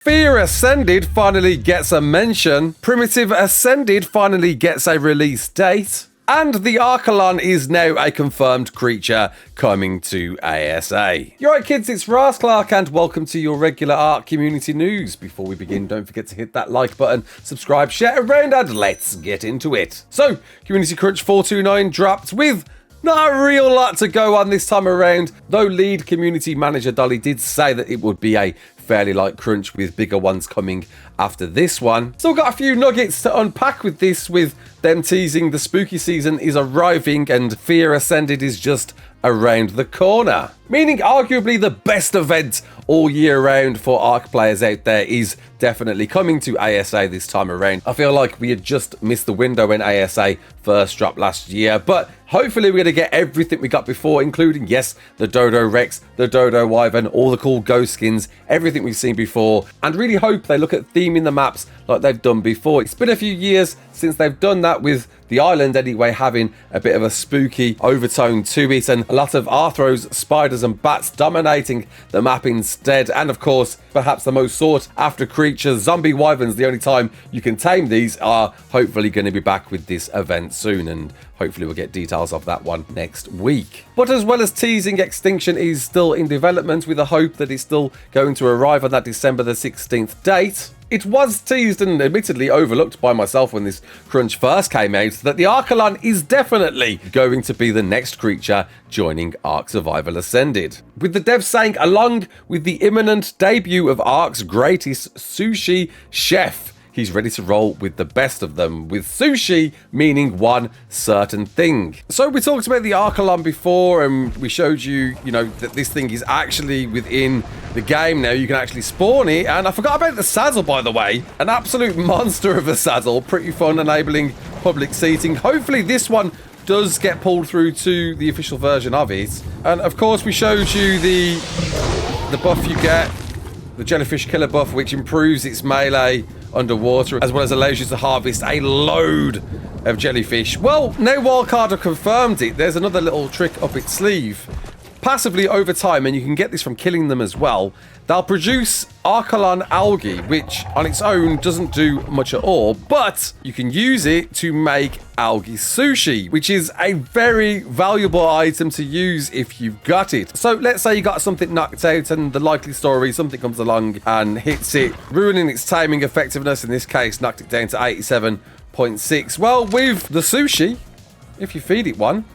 Fear Ascended finally gets a mention. Primitive Ascended finally gets a release date. And the Archelon is now a confirmed creature coming to ASA. You're right, kids, it's Raasclark, and welcome to your regular ARK community news. Before we begin, don't forget to hit that like button, subscribe, share around, and let's get into it. So, Community Crunch 429 dropped with not a real lot to go on this time around, though lead community manager Dolly did say that it would be a fairly light crunch with bigger ones coming after this one. Still got a few nuggets to unpack with this, with them teasing the spooky season is arriving and Fear Ascended is just around the corner. Meaning arguably the best event all year round for ARK players out there is definitely coming to ASA this time around. I feel like we had just missed the window when ASA first dropped last year, but hopefully we're going to get everything we got before, including, yes, the Dodo Rex, the Dodo Wyvern, all the cool ghost skins, everything we've seen before, and really hope they look at theming the maps like they've done before. It's been a few years since they've done that, with the island anyway having a bit of a spooky overtone to it, and a lot of Arthros, spiders and bats dominating the map instead. And of course, perhaps the most sought after creatures, zombie wyverns, the only time you can tame these, are hopefully going to be back with this event soon, and hopefully we'll get details of that one next week. But as well as teasing, Extinction is still in development, with a hope that it's still going to arrive on that December the 16th date. It was teased and admittedly overlooked by myself when this crunch first came out that the Archelon is definitely going to be the next creature joining ARK Survival Ascended, with the devs saying, along with the imminent debut of ARK's greatest sushi chef, he's ready to roll with the best of them, with sushi meaning one certain thing. So we talked about the Archelon before, and we showed you, that this thing is actually within the game now. You can actually spawn it, and I forgot about the saddle, by the way. An absolute monster of a saddle, pretty fun, enabling public seating. Hopefully this one does get pulled through to the official version of it. And of course we showed you the buff you get, the jellyfish killer buff, which improves its melee underwater, as well as allows you to harvest a load of jellyfish. Well, now Wildcard have confirmed it. There's another little trick up its sleeve. Passively over time, and you can get this from killing them as well, they'll produce Archelon algae, which on its own doesn't do much at all, but you can use it to make algae sushi, which is a very valuable item to use if you've got it. So let's say you got something knocked out, and the likely story, something comes along and hits it, ruining its taming effectiveness. In this case, knocked it down to 87.6. Well, with the sushi, if you feed it one,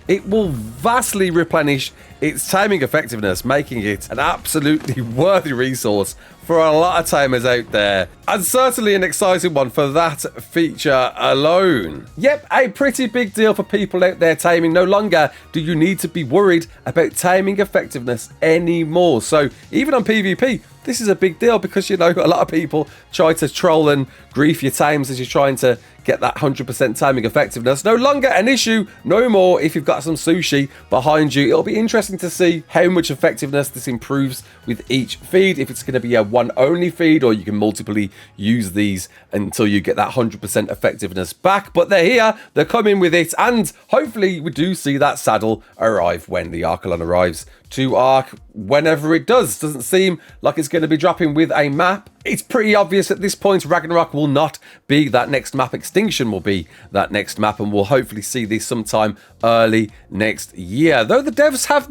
it will vastly replenish its taming effectiveness, making it an absolutely worthy resource for a lot of tamers out there, and certainly an exciting one for that feature alone. Yep, a pretty big deal for people out there taming. No longer do you need to be worried about taming effectiveness anymore. So even on PvP, this is a big deal, because, a lot of people try to troll and grief your tames as you're trying to get that 100% taming effectiveness. No longer an issue, no more if you've got some sushi behind you. It'll be interesting to see how much effectiveness this improves with each feed, if it's going to be a one-only feed, or you can multiply use these until you get that 100% effectiveness back. But they're here, they're coming with it, and hopefully we do see that saddle arrive when the Archelon arrives to ARK, whenever it does. Doesn't seem like it's going to be dropping with a map. It's pretty obvious at this point Ragnarok will not be that next map. Extinction will be that next map, and we'll hopefully see this sometime early next year. Though the devs have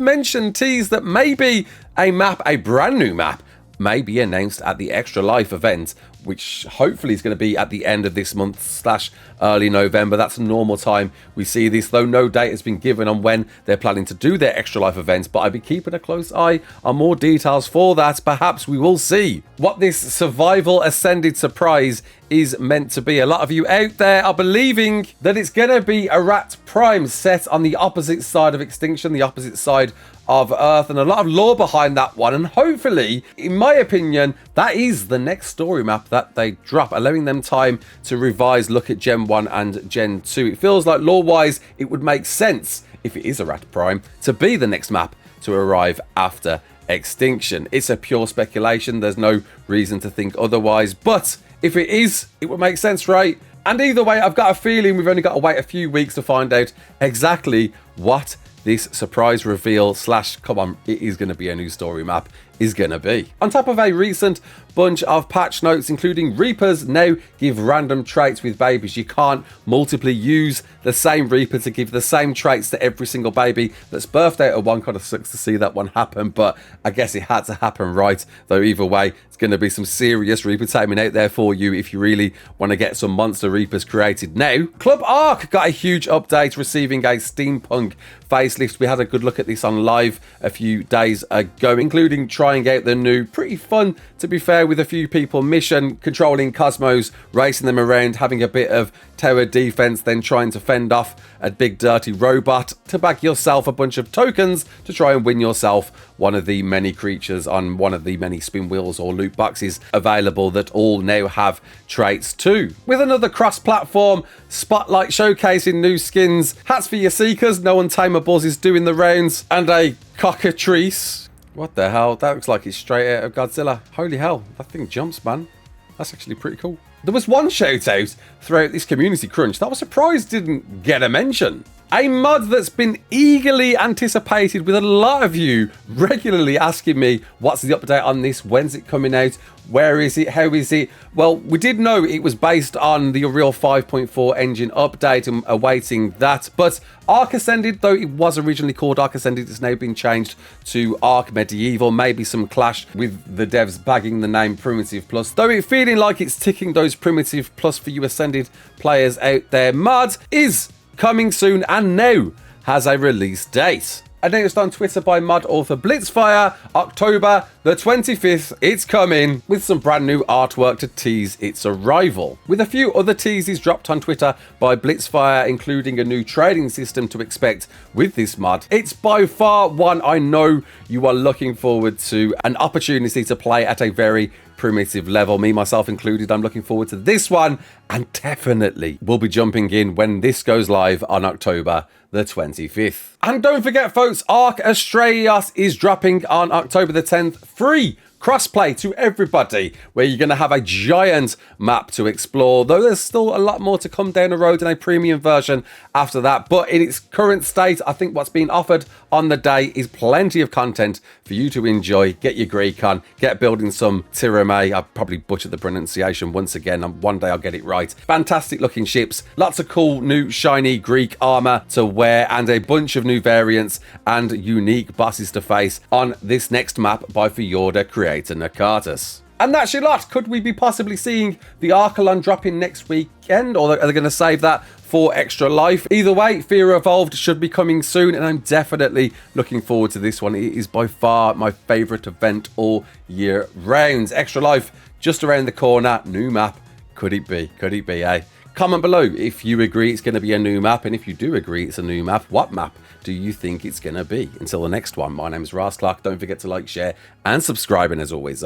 teased that maybe a map, a brand new map, may be announced at the Extra Life event, which hopefully is going to be at the end of this month / early November. That's a normal time we see this, though no date has been given on when they're planning to do their Extra Life events, but I'll be keeping a close eye on more details for that. Perhaps we will see what this Survival Ascended surprise is meant to be. A lot of you out there are believing that it's going to be a Rat Prime set on the opposite side of Extinction, the opposite side of Earth, and a lot of lore behind that one. And hopefully, in my opinion, that is the next story map that they drop, allowing them time to revise, look at Gen 1 and Gen 2. It feels like lore-wise, it would make sense, if it is a Rat Prime, to be the next map to arrive after Extinction. It's a pure speculation. There's no reason to think otherwise, but if it is, it would make sense, right? And either way, I've got a feeling we've only got to wait a few weeks to find out exactly what this surprise reveal / come on, it is going to be a new story map is going to be. On top of a recent bunch of patch notes, including Reapers now give random traits with babies. You can't multiply use the same Reaper to give the same traits to every single baby that's birthed out of one. Kind of sucks to see that one happen, but I guess it had to happen, right? Though either way, it's going to be some serious Reaper taming out there for you if you really want to get some monster Reapers created. Now, Club ARK got a huge update, receiving a Steampunk facelift. We had a good look at this on live a few days ago, including trying out the new, pretty fun to be fair, with a few people mission, controlling Cosmos, racing them around, having a bit of tower defense, then trying to fend off a big dirty robot to bag yourself a bunch of tokens to try and win yourself one of the many creatures on one of the many spin wheels or loot boxes available that all now have traits too. With another cross-platform spotlight showcasing new skins, hats for your seekers, no untameables is doing the rounds, and a cockatrice. What the hell? That looks like it's straight out of Godzilla. Holy hell, that thing jumps, man. That's actually pretty cool. There was one shout out throughout this community crunch that I was surprised didn't get a mention. A mod that's been eagerly anticipated, with a lot of you regularly asking me, what's the update on this? When's it coming out? Where is it? How is it? Well, we did know it was based on the Unreal 5.4 engine update and awaiting that. But ARK Ascended, though it was originally called ARK Ascended, it's now been changed to ARK Medieval. Maybe some clash with the devs bagging the name Primitive Plus. Though it feeling like it's ticking those Primitive Plus for you Ascended players out there. Mod is coming soon and now has a release date. Announced on Twitter by mod author Blitzfire, October the 25th, it's coming, with some brand new artwork to tease its arrival. With a few other teases dropped on Twitter by Blitzfire, including a new trading system to expect with this mod. It's by far one I know you are looking forward to, an opportunity to play at a very primitive level, me myself included. I'm looking forward to this one, and definitely will be jumping in when this goes live on October the 25th. And don't forget, folks, ARK Ascended is dropping on October the 10th, free crossplay to everybody, where you're going to have a giant map to explore, though there's still a lot more to come down the road in a premium version after that. But in its current state, I think what's being offered on the day is plenty of content for you to enjoy. Get your Greek on, get building some tirame. I probably butchered the pronunciation once again, and one day I'll get it right. Fantastic looking ships, lots of cool new shiny Greek armor to wear, and a bunch of new variants and unique bosses to face on this next map by Fjorda creator Nakatis. And that's your lot. Could we be possibly seeing the Archelon dropping next weekend, or are they going to save that for Extra Life? Either way, Fear Evolved should be coming soon, and I'm definitely looking forward to this one. It is by far my favourite event all year round. Extra Life just around the corner. New map. Could it be? Could it be, eh? Comment below if you agree it's going to be a new map, and if you do agree it's a new map, what map do you think it's going to be? Until the next one, my name is Raasclark. Don't forget to like, share, and subscribe, and as always,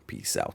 peace out.